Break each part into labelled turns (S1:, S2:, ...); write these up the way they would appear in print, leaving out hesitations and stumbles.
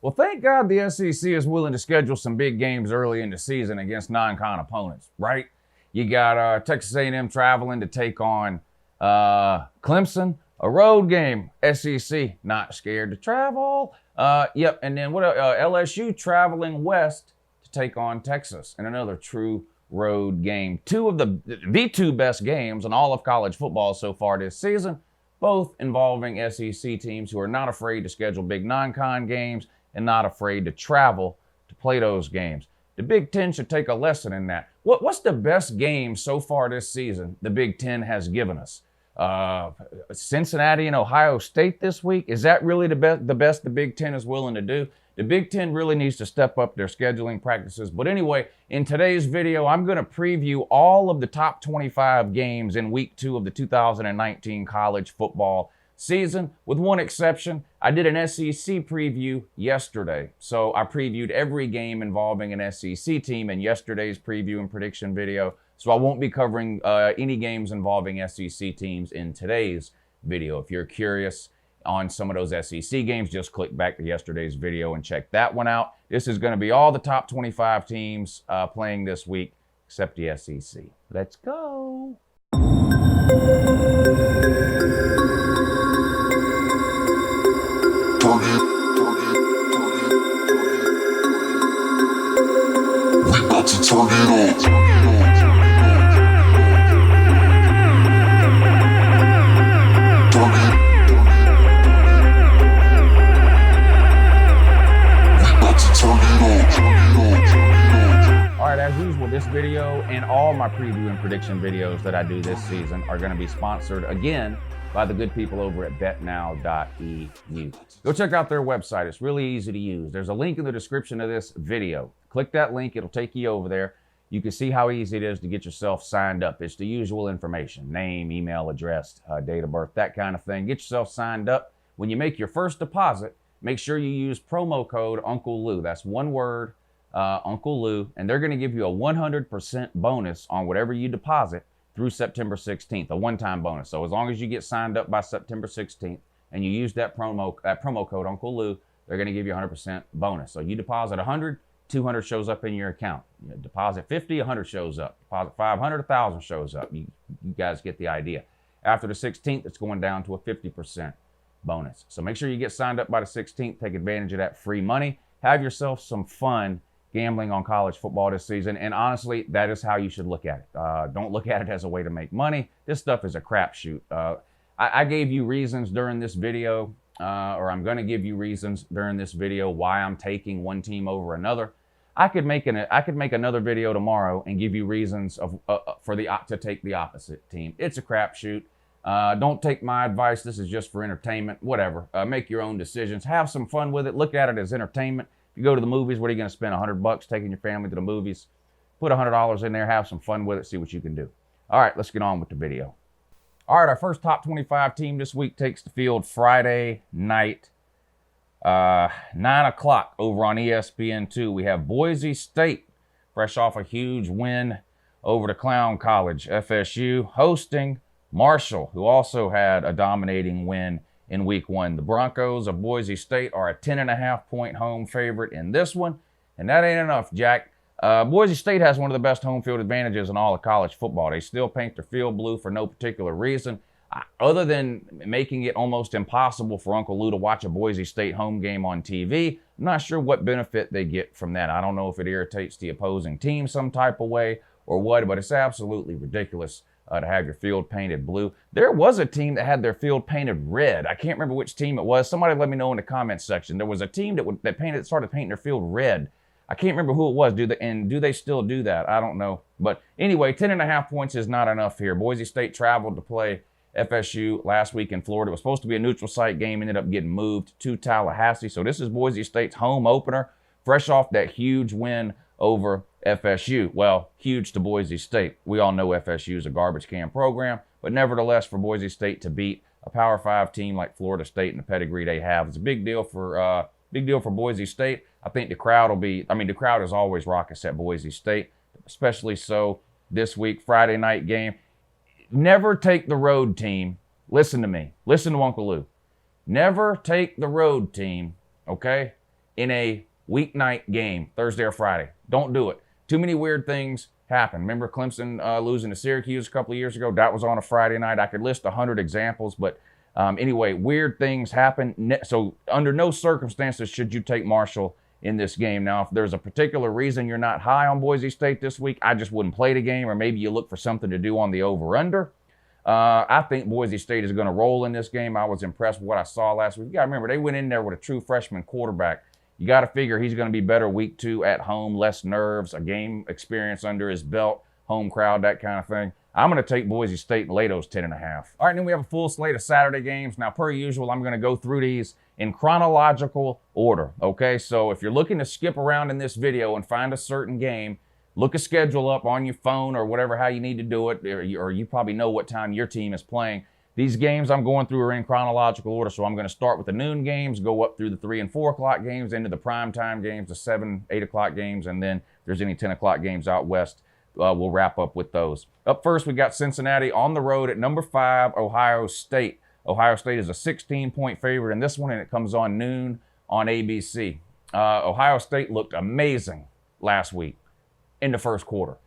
S1: Well, thank God the SEC is willing to schedule some big games early in the season against non-con opponents, right? You got Texas A&M traveling to take on Clemson, a road game. SEC not scared to travel. Yep, and then LSU traveling west to take on Texas in another true road game. Two of the two best games in all of college football so far this season, both involving SEC teams who are not afraid to schedule big non-con games and not afraid to travel to play those games. The Big Ten should take a lesson in that. What's the best game so far this season the Big Ten has given us? Cincinnati and Ohio State this week? Is that really the best the Big Ten is willing to do? The Big Ten really needs to step up their scheduling practices. But anyway, in today's video, I'm going to preview all of the top 25 games in week 2 of the 2019 college football season, with one exception. I did an SEC preview yesterday. So I previewed every game involving an SEC team in yesterday's preview and prediction video. So I won't be covering any games involving SEC teams in today's video. If you're curious on some of those SEC games, just click back to yesterday's video and check that one out. This is going to be all the top 25 teams playing this week, except the SEC. Let's go.
S2: We about to turn it on.
S1: As usual, this video and all my preview and prediction videos that I do this season are going to be sponsored again by the good people over at betnow.eu. Go check out their website. It's really easy to use. There's a link in the description of this video. Click that link. It'll take you over there. You can see how easy it is to get yourself signed up. It's the usual information: name, email address, date of birth, that kind of thing. Get yourself signed up. When you make your first deposit, make sure you use promo code Uncle Lou. That's one word, Uncle Lou, and they're going to give you a 100% bonus on whatever you deposit through September 16th, a one-time bonus. So as long as you get signed up by September 16th and you use that promo code Uncle Lou, they're going to give you a 100% bonus. So you deposit 100, 200 shows up in your account. You deposit 50, 100 shows up. Deposit 500, 1,000 shows up. You guys get the idea. After the 16th, it's going down to a 50% bonus. So make sure you get signed up by the 16th. Take advantage of that free money. Have yourself some fun gambling on college football this season. And honestly, that is how you should look at it. Don't look at it as a way to make money. This stuff is a crapshoot. I gave you reasons during this video, or I'm going to give you reasons during this video why I'm taking one team over another. I could make another video tomorrow and give you reasons to take the opposite team. It's a crapshoot. Don't take my advice. This is just for entertainment. Whatever. Make your own decisions. Have some fun with it. Look at it as entertainment. You go to the movies, what are you going to spend $100 taking your family to the movies? Put $100 in there, have some fun with it, see what you can do. All right, let's get on with the video. All right, our first top 25 team this week takes the field Friday night, 9 o'clock over on ESPN2. We have Boise State, fresh off a huge win over the Clown College. FSU hosting Marshall, who also had a dominating win in week 1. The Broncos of Boise State are a 10.5-point home favorite in this one, and that ain't enough, Jack. Boise State has one of the best home field advantages in all of college football. They still paint their field blue for no particular reason, other than making it almost impossible for Uncle Lou to watch a Boise State home game on TV. I'm not sure what benefit they get from that. I don't know if it irritates the opposing team some type of way or what, but it's absolutely ridiculous to have your field painted blue. There was a team that had their field painted red. I can't remember which team it was. Somebody let me know in the comments section. There was a team that started painting their field red. I can't remember who it was. Do they still do that? I don't know. But anyway, 10.5 points is not enough here. Boise State traveled to play FSU last week in Florida. It was supposed to be a neutral site game, ended up getting moved to Tallahassee. So this is Boise State's home opener, fresh off that huge win over FSU. Well, huge to Boise State. We all know FSU is a garbage can program, but nevertheless, for Boise State to beat a Power 5 team like Florida State and the pedigree they have is a big deal for Boise State. I think the crowd the crowd is always raucous at Boise State, especially so this week, Friday night game. Never take the road team. Listen to me. Listen to Uncle Lou. Never take the road team, okay? in a weeknight game, Thursday or Friday. Don't do it. Too many weird things happen. Remember Clemson losing to Syracuse a couple of years ago? That was on a Friday night. I could list 100 examples, but anyway, weird things happen. So under no circumstances should you take Marshall in this game. Now, if there's a particular reason you're not high on Boise State this week, I just wouldn't play the game, or maybe you look for something to do on the over-under. I think Boise State is going to roll in this game. I was impressed with what I saw last week. You got to remember, they went in there with a true freshman quarterback. You got to figure he's going to be better week 2 at home, less nerves, a game experience under his belt, home crowd, that kind of thing. I'm going to take Boise State and lay those 10.5. All right, then we have a full slate of Saturday games. Now, per usual, I'm going to go through these in chronological order, okay? So if you're looking to skip around in this video and find a certain game, look a schedule up on your phone or whatever, how you need to do it, or you probably know what time your team is playing. These games I'm going through are in chronological order, so I'm going to start with the noon games, go up through the 3 and 4 o'clock games, into the primetime games, the 7, 8 o'clock games, and then if there's any 10 o'clock games out west, we'll wrap up with those. Up first, we got Cincinnati on the road at number 5, Ohio State. Ohio State is a 16-point favorite in this one, and it comes on noon on ABC. Ohio State looked amazing last week in the first quarter.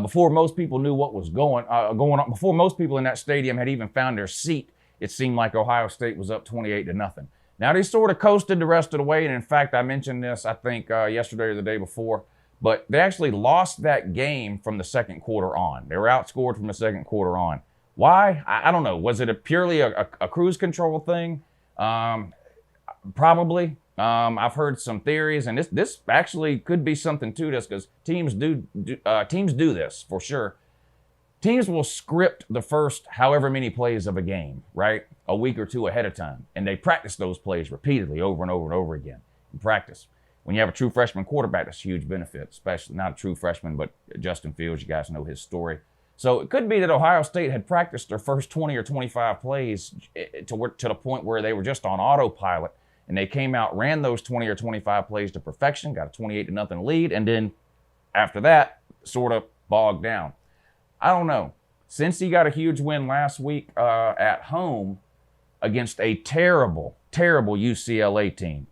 S1: Before most people knew what was going on, before most people in that stadium had even found their seat, it seemed like Ohio State was up 28-0. Now, they sort of coasted the rest of the way, and in fact, I mentioned this, I think, yesterday or the day before, but they actually lost that game from the second quarter on. They were outscored from the second quarter on. Why? I don't know. Was it purely a cruise control thing? Probably. I've heard some theories, and this actually could be something to this, because teams do this for sure. Teams will script the first however many plays of a game, right, a week or two ahead of time, and they practice those plays repeatedly over and over and over again in practice. When you have a true freshman quarterback, that's a huge benefit, especially not a true freshman, but Justin Fields. You guys know his story. So it could be that Ohio State had practiced their first 20 or 25 plays to the point where they were just on autopilot, and they came out, ran those 20 or 25 plays to perfection, got a 28-0 lead, and then after that, sort of bogged down. I don't know. Cincy got a huge win last week at home against a terrible, terrible UCLA team.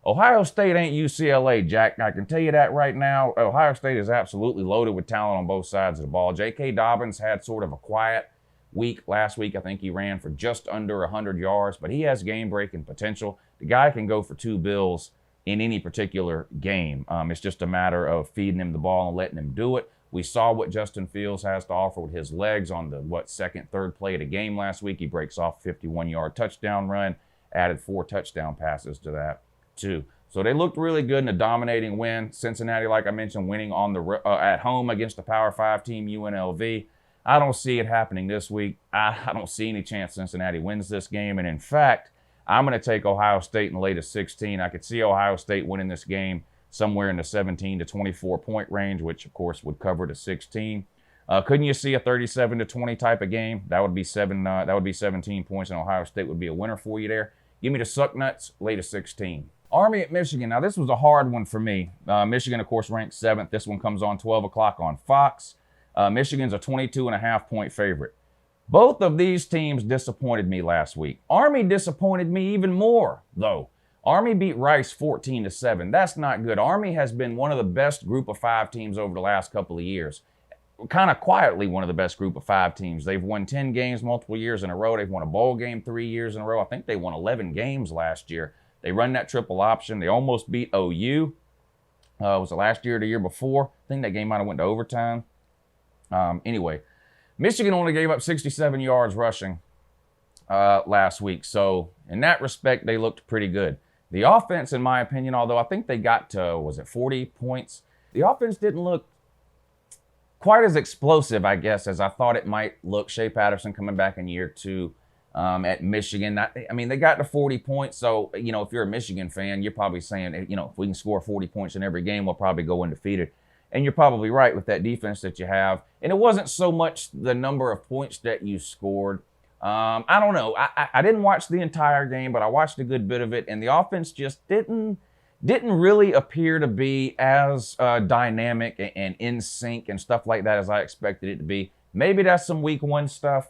S1: Ohio State ain't UCLA, Jack. I can tell you that right now. Ohio State is absolutely loaded with talent on both sides of the ball. J.K. Dobbins had sort of a quiet week last week. I think he ran for just under 100 yards, but he has game-breaking potential. The guy can go for 2 bills in any particular game. It's just a matter of feeding him the ball and letting him do it. We saw what Justin Fields has to offer with his legs on the, second, third play of the game last week. He breaks off a 51-yard touchdown run, added 4 touchdown passes to that, too. So they looked really good in a dominating win. Cincinnati, like I mentioned, winning on the at home against the Power 5 team, UNLV. I don't see it happening this week. I don't see any chance Cincinnati wins this game. And in fact, I'm going to take Ohio State in the latest 16. I could see Ohio State winning this game somewhere in the 17 to 24 point range, which of course would cover the 16. Couldn't you see a 37 to 20 type of game? That would be 17 points, and Ohio State would be a winner for you there. Give me the suck nuts, latest 16. Army at Michigan. Now, this was a hard one for me. Michigan, of course, ranked 7th. This one comes on 12 o'clock on Fox. Michigan's a 22.5 point favorite. Both of these teams disappointed me last week. Army disappointed me even more, though. Army beat Rice 14-7. That's not good. Army has been one of the best group of 5 teams over the last couple of years. Kind of quietly one of the best group of 5 teams. They've won 10 games multiple years in a row. They've won a bowl game 3 years in a row. I think they won 11 games last year. They run that triple option. They almost beat OU. Was it last year or the year before? I think that game might have went to overtime. Anyway, Michigan only gave up 67 yards rushing last week. So in that respect, they looked pretty good. The offense, in my opinion, although I think they got to, 40 points? The offense didn't look quite as explosive, I guess, as I thought it might look. Shea Patterson coming back in year 2 at Michigan. I mean, they got to 40 points. So, if you're a Michigan fan, you're probably saying, if we can score 40 points in every game, we'll probably go undefeated. And you're probably right with that defense that you have. And it wasn't so much the number of points that you scored. I don't know. I didn't watch the entire game, but I watched a good bit of it. And the offense just didn't really appear to be as dynamic and in sync and stuff like that as I expected it to be. Maybe that's some week 1 stuff.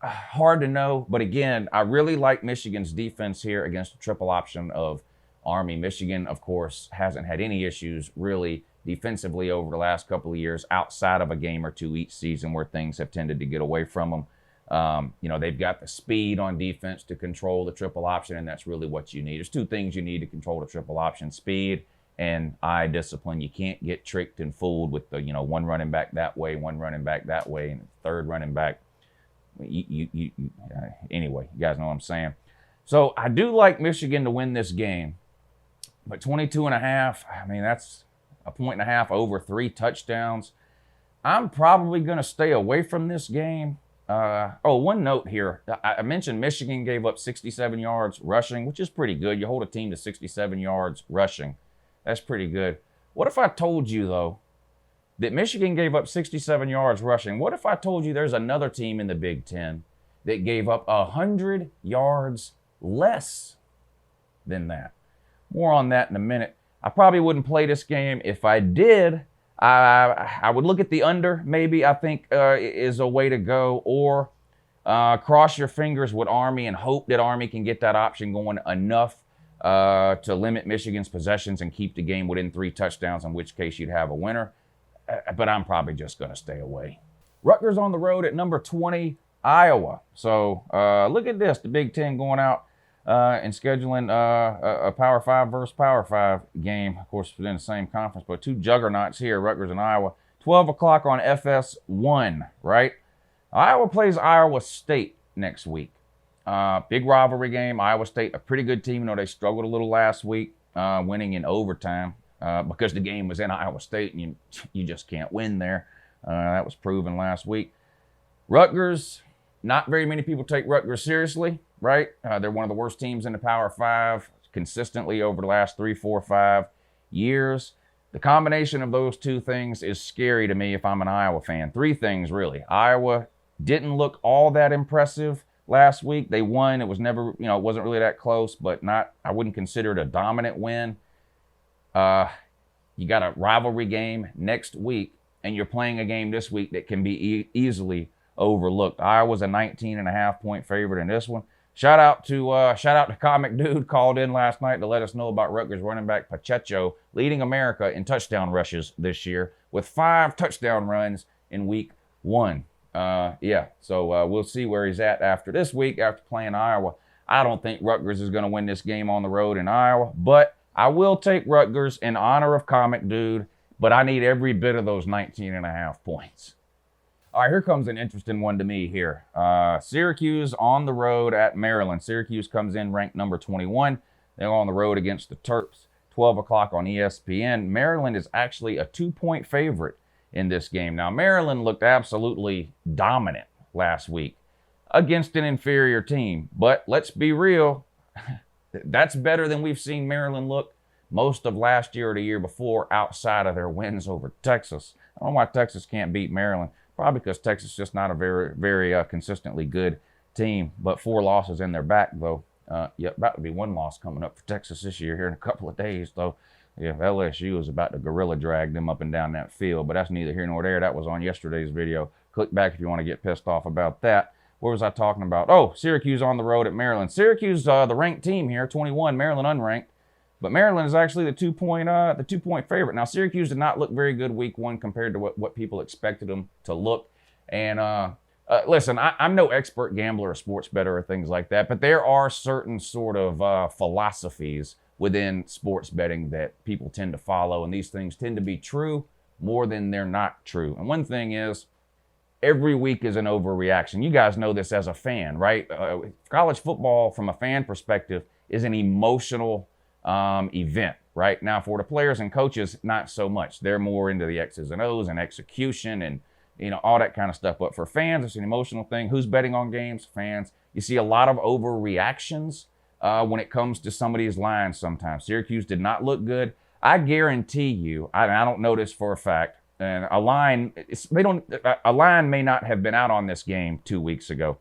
S1: Hard to know. But again, I really like Michigan's defense here against the triple option of Army. Michigan, of course, hasn't had any issues really defensively over the last couple of years outside of a game or two each season where things have tended to get away from them. They've got the speed on defense to control the triple option, and that's really what you need. There's two things you need to control the triple option: speed and eye discipline. You can't get tricked and fooled with the, one running back that way, one running back that way, and third running back. Anyway, you guys know what I'm saying. So I do like Michigan to win this game, but 22.5, I mean, that's a 1.5 over 3 touchdowns. I'm probably going to stay away from this game. One note here. I mentioned Michigan gave up 67 yards rushing, which is pretty good. You hold a team to 67 yards rushing. That's pretty good. What if I told you, though, that Michigan gave up 67 yards rushing? What if I told you there's another team in the Big Ten that gave up 100 yards less than that? More on that in a minute. I probably wouldn't play this game. If I did, I would look at the under, maybe, I think is a way to go. Or cross your fingers with Army and hope that Army can get that option going enough to limit Michigan's possessions and keep the game within 3 touchdowns, in which case you'd have a winner. But I'm probably just going to stay away. Rutgers on the road at number 20, Iowa. So look at this, the Big Ten going out and scheduling a Power 5 versus Power 5 game. Of course, within the same conference, but 2 juggernauts here, Rutgers and Iowa. 12 o'clock on FS1, right? Iowa plays Iowa State next week. Big rivalry game. Iowa State, a pretty good team. They struggled a little last week, winning in overtime because the game was in Iowa State, and you just can't win there. That was proven last week. Rutgers, not very many people take Rutgers seriously, right? They're one of the worst teams in the Power 5 consistently over the last 3, 4, 5 years. The combination of those two things is scary to me if I'm an Iowa fan. 3 things, really. Iowa didn't look all that impressive last week. They won. It was never, it wasn't really that close, but I wouldn't consider it a dominant win. You got a rivalry game next week, and you're playing a game this week that can be easily overlooked. Iowa's a 19.5-point favorite in this one. Shout out to Comic Dude, called in last night to let us know about Rutgers running back Pacheco leading America in touchdown rushes this year with 5 touchdown runs in week 1. So we'll see where he's at after this week, after playing Iowa. I don't think Rutgers is going to win this game on the road in Iowa, but I will take Rutgers in honor of Comic Dude, but I need every bit of those 19.5 points. All right, here comes an interesting one to me here. Syracuse on the road at Maryland. Syracuse comes in ranked number 21. They're on the road against the Terps. 12 o'clock on ESPN. Maryland is actually a 2-point favorite in this game. Now, Maryland looked absolutely dominant last week against an inferior team. But let's be real, that's better than we've seen Maryland look most of last year or the year before outside of their wins over Texas. I don't know why Texas can't beat Maryland. Probably because Texas is just not a very, very consistently good team. But 4 losses in their back, though. About to be 1 loss coming up for Texas this year here in a couple of days, though. Yeah, LSU is about to gorilla drag them up and down that field. But that's neither here nor there. That was on yesterday's video. Click back if you want to get pissed off about that. What was I talking about? Oh, Syracuse on the road at Maryland. Syracuse, the ranked team here, 21. Maryland unranked. But Maryland is actually the 2-point favorite. Now, Syracuse did not look very good week 1 compared to what people expected them to look. And listen, I'm no expert gambler or sports bettor or things like that, but there are certain sort of philosophies within sports betting that people tend to follow, and these things tend to be true more than they're not true. And one thing is, every week is an overreaction. You guys know this as a fan, right? College football, from a fan perspective, is an emotional event, right? Now, for the players and coaches, not so much. They're more into the X's and O's and execution and all that kind of stuff. But for fans, it's an emotional thing. Who's betting on games? Fans. You see a lot of overreactions when it comes to some of these lines sometimes. Syracuse did not look good. I guarantee you, I don't know this for a fact, and a line may not have been out on this game 2 weeks ago.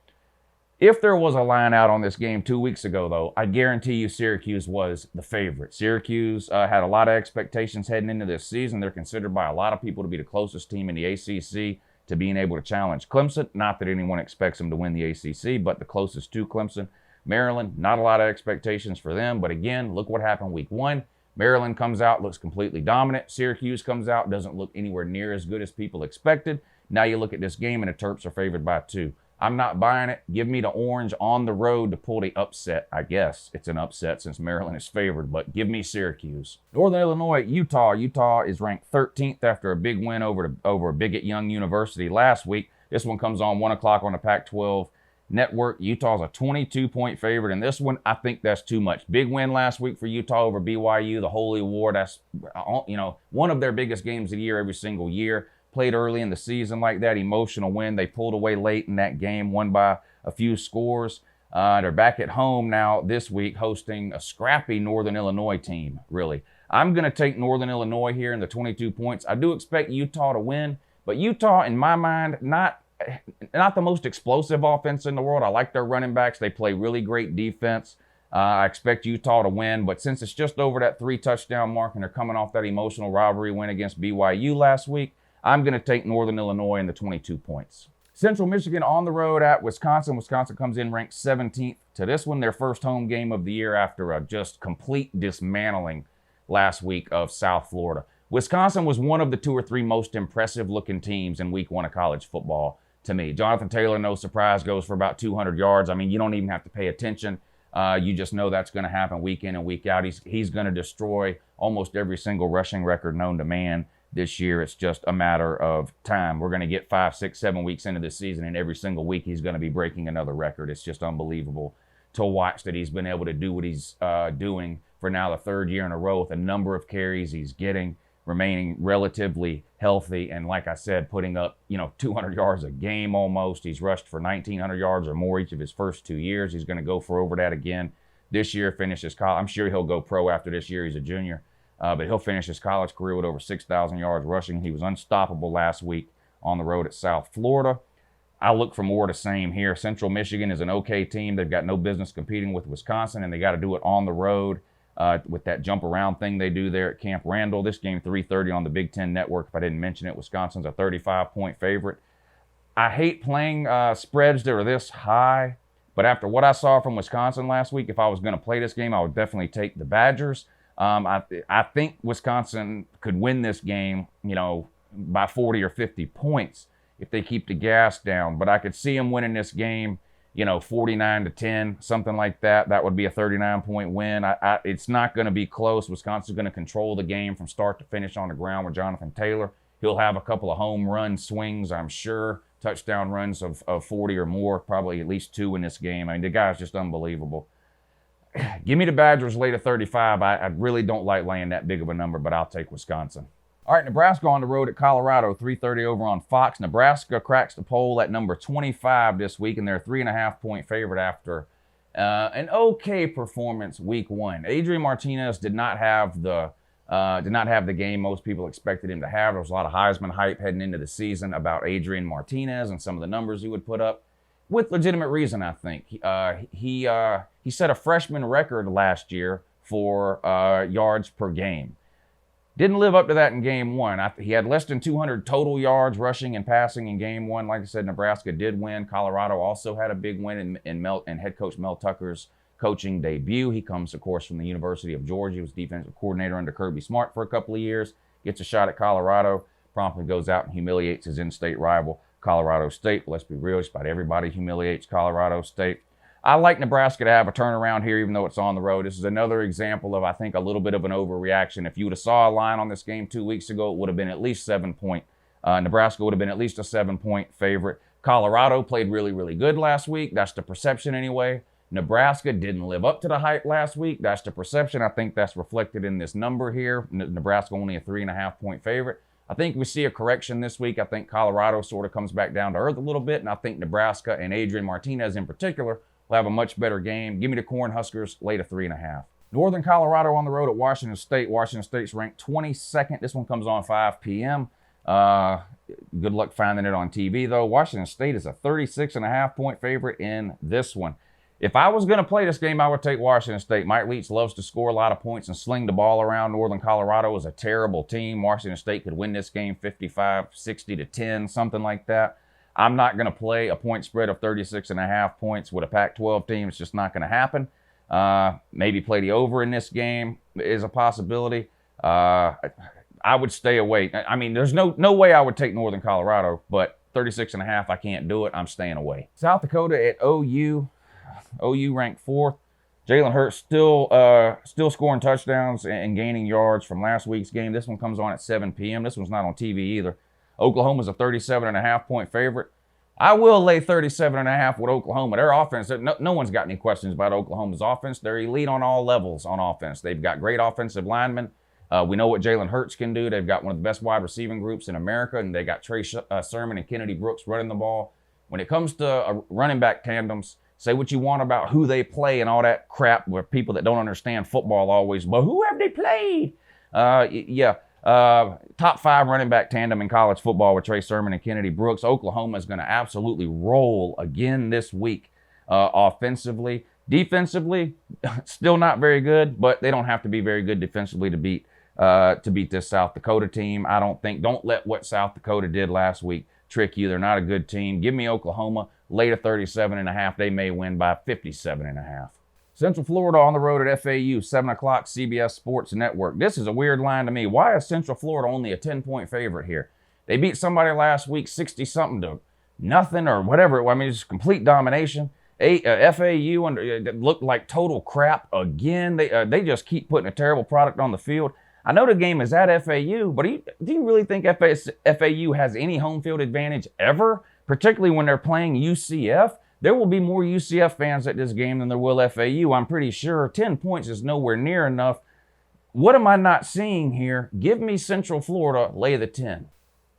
S1: If there was a line out on this game 2 weeks ago, though, I guarantee you Syracuse was the favorite. Syracuse had a lot of expectations heading into this season. They're considered by a lot of people to be the closest team in the ACC to being able to challenge Clemson. Not that anyone expects them to win the ACC, but the closest to Clemson. Maryland, not a lot of expectations for them. But again, look what happened week 1. Maryland comes out, looks completely dominant. Syracuse comes out, doesn't look anywhere near as good as people expected. Now you look at this game and the Terps are favored by 2. I'm not buying it. Give me the orange on the road to pull the upset. I guess it's an upset since Maryland is favored, but give me Syracuse. Northern Illinois, Utah. Utah is ranked 13th after a big win over Bigot Young University last week. This one comes on 1 o'clock on the Pac-12 network. Utah's a 22-point favorite in this one. I think that's too much. Big win last week for Utah over BYU, the Holy War. That's, one of their biggest games of the year every single year. Played early in the season like that, emotional win. They pulled away late in that game, won by a few scores. They're back at home now this week hosting a scrappy Northern Illinois team, really. I'm going to take Northern Illinois here in the 22 points. I do expect Utah to win, but Utah, in my mind, not the most explosive offense in the world. I like their running backs. They play really great defense. I expect Utah to win, but since it's just over that 3-touchdown mark and they're coming off that emotional rivalry win against BYU last week, I'm going to take Northern Illinois in the 22 points. Central Michigan on the road at Wisconsin. Wisconsin comes in ranked 17th to this one, their first home game of the year after a just complete dismantling last week of South Florida. Wisconsin was one of the 2 or 3 most impressive-looking teams in week 1 of college football to me. Jonathan Taylor, no surprise, goes for about 200 yards. I mean, you don't even have to pay attention. You just know that's going to happen week in and week out. He's going to destroy almost every single rushing record known to man this year. It's just a matter of time. We're going to get 5, 6, 7 weeks into this season, and every single week he's going to be breaking another record. It's just unbelievable to watch that he's been able to do what he's doing for now the 3rd year in a row with a number of carries he's getting, remaining relatively healthy, and like I said, putting up 200 yards a game almost. He's rushed for 1,900 yards or more each of his first 2 years. He's going to go for over that again this year, finish his college. I'm sure he'll go pro after this year. He's a junior. But he'll finish his college career with over 6,000 yards rushing. He was unstoppable last week on the road at South Florida. I look for more of the same here. Central Michigan is an okay team. They've got no business competing with Wisconsin, and they got to do it on the road with that jump around thing they do there at Camp Randall. This game 3:30 on the Big Ten Network. If I didn't mention it, Wisconsin's a 35-point favorite. I hate playing spreads that are this high, but after what I saw from Wisconsin last week, if I was going to play this game, I would definitely take the Badgers. I think Wisconsin could win this game, by 40 or 50 points if they keep the gas down. But I could see them winning this game, 49-10, something like that. That would be a 39-point win. It's not going to be close. Wisconsin's going to control the game from start to finish on the ground with Jonathan Taylor. He'll have a couple of home run swings, I'm sure, touchdown runs of 40 or more, probably at least 2 in this game. I mean, the guy's just unbelievable. Give me the Badgers late at 35. I really don't like laying that big of a number, but I'll take Wisconsin. All right, Nebraska on the road at Colorado, 3:30 over on Fox. Nebraska cracks the poll at number 25 this week, and they're a 3.5-point favorite after an okay performance week 1. Adrian Martinez did not have the game most people expected him to have. There was a lot of Heisman hype heading into the season about Adrian Martinez and some of the numbers he would put up. With legitimate reason, I think. He set a freshman record last year for yards per game. Didn't live up to that in game 1. He had less than 200 total yards rushing and passing in game 1. Like I said, Nebraska did win. Colorado also had a big win in head coach Mel Tucker's coaching debut. He comes, of course, from the University of Georgia. He was defensive coordinator under Kirby Smart for a couple of years. Gets a shot at Colorado. Promptly goes out and humiliates his in-state rival, Colorado State. Let's be real, just about everybody humiliates Colorado State. I like Nebraska to have a turnaround here, even though it's on the road. This is another example of, I think, a little bit of an overreaction. If you would have saw a line on this game 2 weeks ago, it would have been at least 7-point. Nebraska would have been at least a 7-point favorite. Colorado played really, really good last week. That's the perception anyway. Nebraska didn't live up to the hype last week. That's the perception. I think that's reflected in this number here. Nebraska only a 3.5-point favorite. I think we see a correction this week. I think Colorado sort of comes back down to earth a little bit, and I think Nebraska and Adrian Martinez in particular will have a much better game. Give me the Cornhuskers late at 3.5. Northern Colorado on the road at Washington State. Washington State's ranked 22nd. This one comes on 5 p.m. Good luck finding it on TV, though. Washington State is a 36.5-point favorite in this one. If I was going to play this game, I would take Washington State. Mike Leach loves to score a lot of points and sling the ball around. Northern Colorado is a terrible team. Washington State could win this game 55-60-10, something like that. I'm not going to play a point spread of 36.5 points with a Pac-12 team. It's just not going to happen. Maybe play the over in this game is a possibility. I would stay away. I mean, there's no way I would take Northern Colorado, but 36.5, I can't do it. I'm staying away. South Dakota at OU. OU ranked 4th. Jalen Hurts still scoring touchdowns and gaining yards from last week's game. This one comes on at 7 p.m. This one's not on TV either. Oklahoma's a 37.5 point favorite. I will lay 37.5 with Oklahoma. Their offense, no one's got any questions about Oklahoma's offense. They're elite on all levels on offense. They've got great offensive linemen. We know what Jalen Hurts can do. They've got one of the best wide receiving groups in America, and they got Trey Sermon and Kennedy Brooks running the ball. When it comes to running back tandems, say what you want about who they play and all that crap where people that don't understand football always, but who have they played? Top 5 running back tandem in college football with Trey Sermon and Kennedy Brooks. Oklahoma is going to absolutely roll again this week offensively. Defensively, still not very good, but they don't have to be very good defensively to beat this South Dakota team. I don't think. Don't let what South Dakota did last week trick you. They're not a good team. Give me Oklahoma. Late of 37.5. They may win by 57.5. Central Florida on the road at FAU, 7 o'clock, CBS Sports Network. This is a weird line to me. Why is Central Florida only a 10-point favorite here? They beat somebody last week 60-something to nothing or whatever. I mean, it's complete domination. FAU looked like total crap again. They just keep putting a terrible product on the field. I know the game is at FAU, but do you really think FAU has any home field advantage ever, particularly when they're playing UCF? There will be more UCF fans at this game than there will FAU, I'm pretty sure. 10 points is nowhere near enough. What am I not seeing here? Give me Central Florida, lay the 10.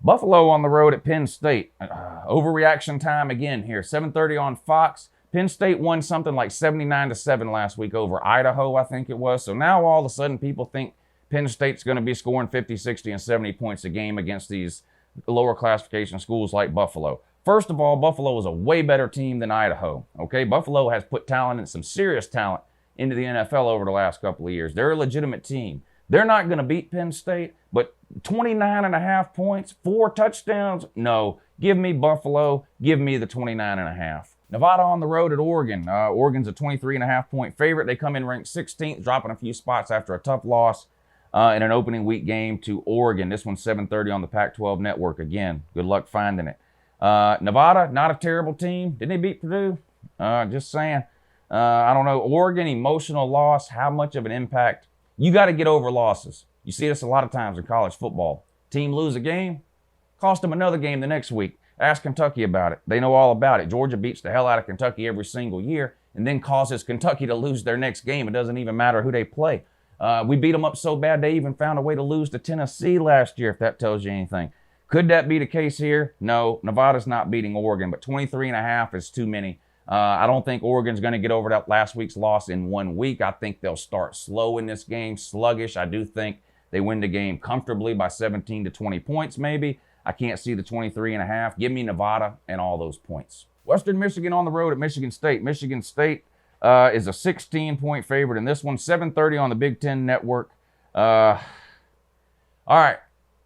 S1: Buffalo on the road at Penn State. Overreaction time again here. 7:30 on Fox. Penn State won something like 79-7 last week over Idaho, I think it was. So now all of a sudden people think Penn State's going to be scoring 50, 60, and 70 points a game against these lower classification schools like Buffalo. First of all, Buffalo is a way better team than Idaho. Okay, Buffalo has put talent and some serious talent into the NFL over the last couple of years. They're a legitimate team. They're not going to beat Penn State, but 29.5 points, 4 touchdowns? No. Give me Buffalo. Give me the 29.5. Nevada on the road at Oregon. Oregon's a 23.5 point favorite. They come in ranked 16th, dropping a few spots after a tough loss in an opening week game to Oregon. This one's 7:30 on the Pac-12 network. Again, good luck finding it. Nevada, not a terrible team. Didn't they beat Purdue? Just saying. I don't know. Oregon, emotional loss. How much of an impact? You got to get over losses. You see this a lot of times in college football. Team lose a game, cost them another game the next week. Ask Kentucky about it. They know all about it. Georgia beats the hell out of Kentucky every single year and then causes Kentucky to lose their next game. It doesn't even matter who they play. We beat them up so bad they even found a way to lose to Tennessee last year, if that tells you anything. Could that be the case here? No, Nevada's not beating Oregon, but 23.5 is too many. I don't think Oregon's going to get over that last week's loss in 1 week. I think they'll start slow in this game, sluggish. I do think they win the game comfortably by 17 to 20 points maybe. I can't see the 23.5. Give me Nevada and all those points. Western Michigan on the road at Michigan State. Michigan State is a 16-point favorite in this one. 7:30 on the Big Ten Network. All right.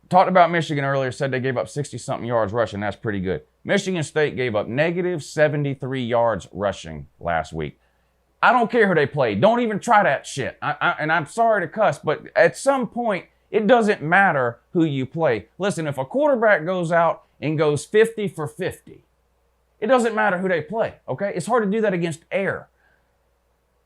S1: Talked about Michigan earlier, said they gave up 60-something yards rushing. That's pretty good. Michigan State gave up negative 73 yards rushing last week. I don't care who they play. Don't even try that shit. And I'm sorry to cuss, but at some point, it doesn't matter who you play. Listen, if a quarterback goes out and goes 50 for 50, it doesn't matter who they play, okay? It's hard to do that against air.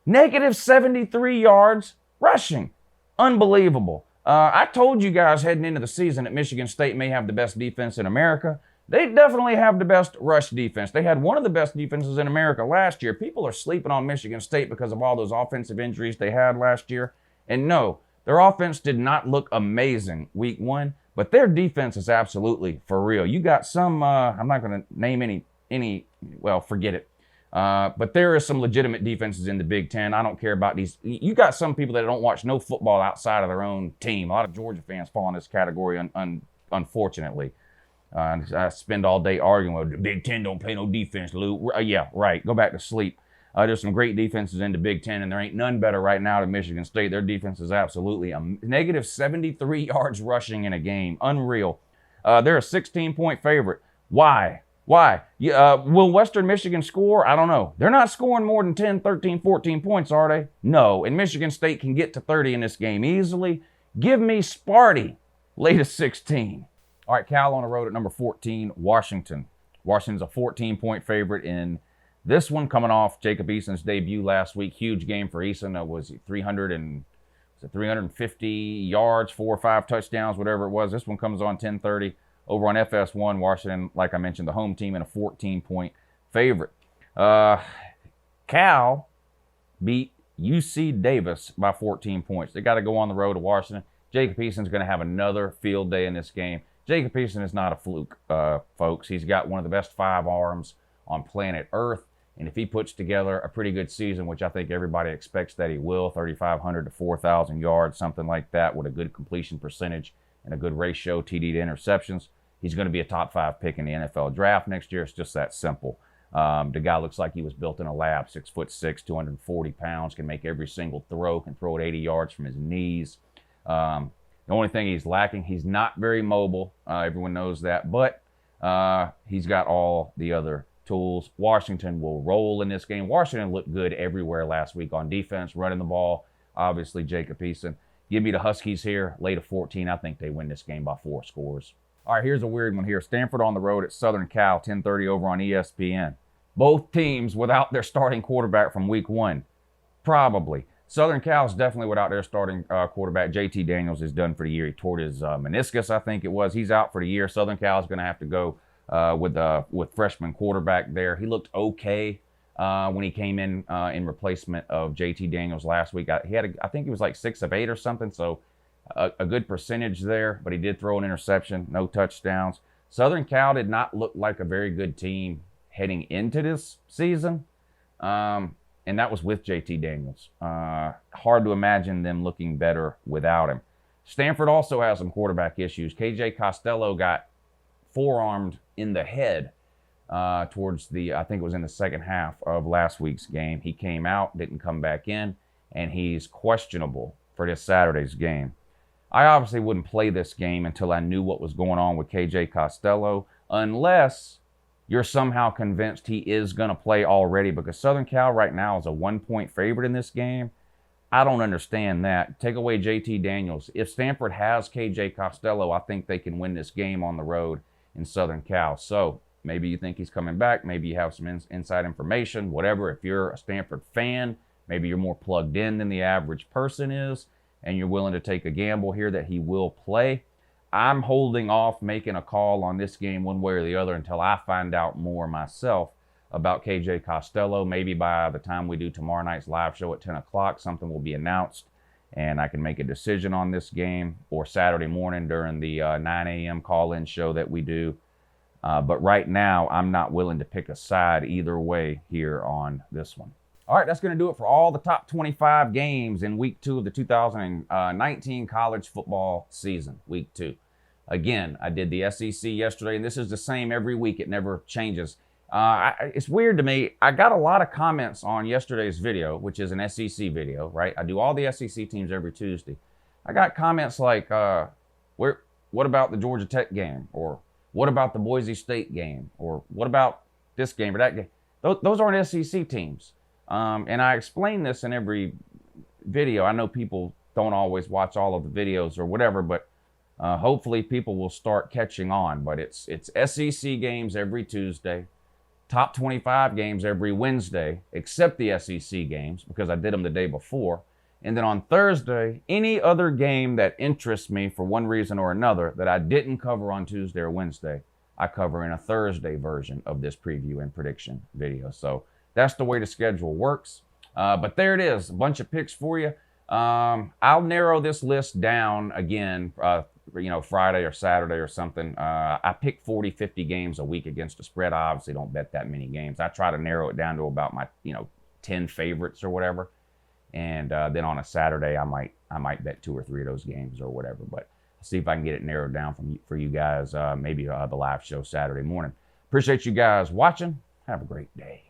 S1: Negative 73 yards rushing. Unbelievable. I told you guys heading into the season that Michigan State may have the best defense in America. They definitely have the best rush defense. They had one of the best defenses in America last year. People are sleeping on Michigan State because of all those offensive injuries they had last year. And no, their offense did not look amazing week 1, but their defense is absolutely for real. You got some, I'm not going to name any, well, forget it. But there are some legitimate defenses in the Big Ten. I don't care about these. You got some people that don't watch no football outside of their own team. A lot of Georgia fans fall in this category, unfortunately. I spend all day arguing with the Big Ten don't play no defense, Lou. Yeah, right. Go back to sleep. There's some great defenses in the Big Ten, and there ain't none better right now than Michigan State. Their defense is absolutely negative 73 yards rushing in a game. Unreal. They're a 16-point favorite. Why? Why? Will Western Michigan score? I don't know. They're not scoring more than 10, 13, 14 points, are they? No. And Michigan State can get to 30 in this game easily. Give me Sparty, latest 16. All right, Cal on the road at number 14, Washington. Washington's a 14-point favorite in this one, coming off Jacob Eason's debut last week. Huge game for Eason. That was 350 yards, 4 or 5 touchdowns, whatever it was. This one comes on 10:30 over on FS1. Washington, like I mentioned, the home team and a 14-point favorite. Cal beat UC Davis by 14 points. They got to go on the road to Washington. Jacob Eason's going to have another field day in this game. Jacob Eason is not a fluke, folks. He's got one of the best 5 arms on planet Earth. And if he puts together a pretty good season, which I think everybody expects that he will, 3,500 to 4,000 yards, something like that, with a good completion percentage and a good ratio, TD to interceptions, he's going to be a top 5 pick in the NFL draft next year. It's just that simple. The guy looks like he was built in a lab, 6'6", 240 pounds, can make every single throw, can throw it 80 yards from his knees. The only thing he's lacking, he's not very mobile. Everyone knows that, but he's got all the other tools. Washington will roll in this game. Washington looked good everywhere last week on defense, running the ball. Obviously, Jacob Eason. Give me the Huskies here, late of 14. I think they win this game by 4 scores. All right, here's a weird one here. Stanford on the road at Southern Cal, 10:30 over on ESPN. Both teams without their starting quarterback from week 1. Probably. Southern Cal's definitely without their starting quarterback. JT Daniels is done for the year. He tore his meniscus, I think it was. He's out for the year. Southern Cal's going to have to go with freshman quarterback there. He looked okay when he came in replacement of JT Daniels last week. I think he was like 6 of 8 or something, so a good percentage there, but he did throw an interception, no touchdowns. Southern Cal did not look like a very good team heading into this season, and that was with JT Daniels. Hard to imagine them looking better without him. Stanford also has some quarterback issues. KJ Costello got forearmed in the head towards I think it was in the second half of last week's game. He came out, didn't come back in, and he's questionable for this Saturday's game. I obviously wouldn't play this game until I knew what was going on with KJ Costello, unless you're somehow convinced he is going to play already, because Southern Cal right now is a 1-point favorite in this game. I don't understand that. Take away JT Daniels. If Stanford has KJ Costello, I think they can win this game on the road in Southern Cal. So maybe you think he's coming back. Maybe you have some inside information, whatever. If you're a Stanford fan, maybe you're more plugged in than the average person is, and you're willing to take a gamble here that he will play. I'm holding off making a call on this game one way or the other until I find out more myself about KJ Costello. Maybe by the time we do tomorrow night's live show at 10 o'clock, something will be announced, and I can make a decision on this game, or Saturday morning during the 9 a.m. call-in show that we do. But right now, I'm not willing to pick a side either way here on this one. All right, that's going to do it for all the top 25 games in Week 2 of the 2019 college football season, Week 2. Again, I did the SEC yesterday, and this is the same every week. It never changes. It's weird to me. I got a lot of comments on yesterday's video, which is an SEC video, right? I do all the SEC teams every Tuesday. I got comments like, what about the Georgia Tech game? Or what about the Boise State game? Or what about this game or that game? Those aren't SEC teams. And I explain this in every video. I know people don't always watch all of the videos or whatever, but hopefully people will start catching on. But it's SEC games every Tuesday, top 25 games every Wednesday, except the SEC games, because I did them the day before. And then on Thursday, any other game that interests me for one reason or another that I didn't cover on Tuesday or Wednesday, I cover in a Thursday version of this preview and prediction video. So that's the way the schedule works. But there it is, a bunch of picks for you. I'll narrow this list down again, Friday or Saturday or something. I pick 40, 50 games a week against the spread. I obviously don't bet that many games. I try to narrow it down to about my, 10 favorites or whatever. And then on a Saturday, I might bet 2 or 3 of those games or whatever. But I'll see if I can get it narrowed down for you guys, maybe the live show Saturday morning. Appreciate you guys watching. Have a great day.